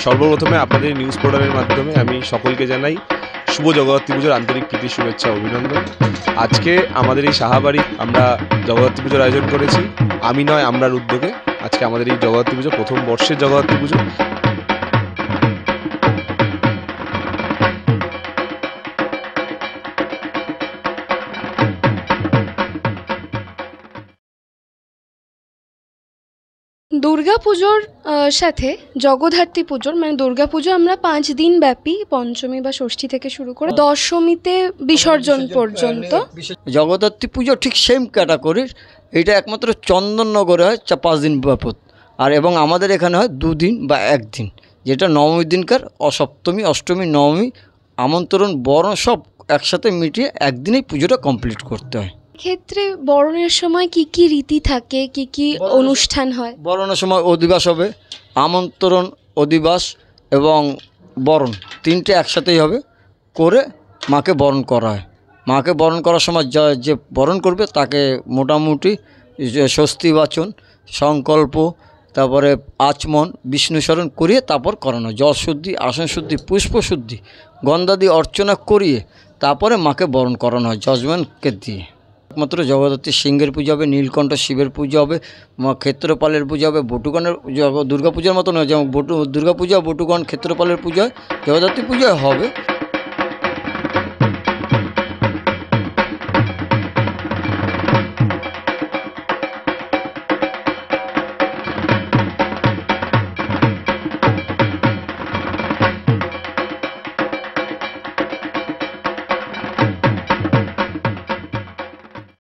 সর্বপ্রথমে আপনাদের নিউজ পোর্টালের মাধ্যমে আমি সকলকে জানাই শুভ জগদ্ধাত্রী পুজোর আন্তরিক প্রীতি শুভেচ্ছা অভিনন্দন। আজকে আমাদের এই সাহাবাড়ি আমরা জগদ্ধাত্রী পুজোর আয়োজন করেছি আমি নয় আমরার উদ্যোগে। আজকে আমাদের এই জগদ্ধাত্রী পুজো প্রথম বর্ষের জগদ্ধাত্রী পুজো। দুর্গাপুজোর সাথে জগদ্ধাত্রী পুজোর মানে দুর্গাপুজো আমরা 5 দিন ব্যাপী পঞ্চমী বা ষষ্ঠী থেকে শুরু করে দশমীতে বিসর্জন পর্যন্ত। জগদ্ধাত্রী পুজো ঠিক সেম ক্যাটাগরির, এটা একমাত্র চন্দননগরে হয় 5 দিন ব্যাপক, আর এবং আমাদের এখানে হয় 2 দিন বা 1 দিন, যেটা নবমীর দিনকার সপ্তমী অষ্টমী নবমী আমন্ত্রণ বরণ সব একসাথে মিটিয়ে একদিনেই পুজোটা কমপ্লিট করতে হয়। ক্ষেত্রে বরণের সময় কি কি রীতি থাকে, কি কি অনুষ্ঠান হয়? বরণের সময় অধিবাস হবে, আমন্ত্রণ অধিবাস এবং বরণ তিনটে একসাথেই হবে, করে মাকে বরণ করা হয়। মাকে বরণ করার সময় যে বরণ করবে তাকে মোটামুটি স্বস্তি বাচন, সংকল্প, তারপরে আচমন, বিষ্ণুস্মরণ করিয়ে তারপর করানো, জল শুদ্ধি, আসন শুদ্ধি, পুষ্প শুদ্ধি, গন্ধাদি অর্চনা করিয়ে তারপরে মাকে বরণ করানো হয় যজমানকে দিয়ে। একমাত্র জগদ্ধাত্রী সিংহের পুজো হবে, নীলকণ্ঠ শিবের পুজো হবে, ক্ষেত্রপালের পুজো হবে, বটুগণের দুর্গা পূজার মতো নয়, যেমন দুর্গা পূজা বটুগণ ক্ষেত্রপালের পুজো হয়, জগদ্ধাত্রী পুজো হবে।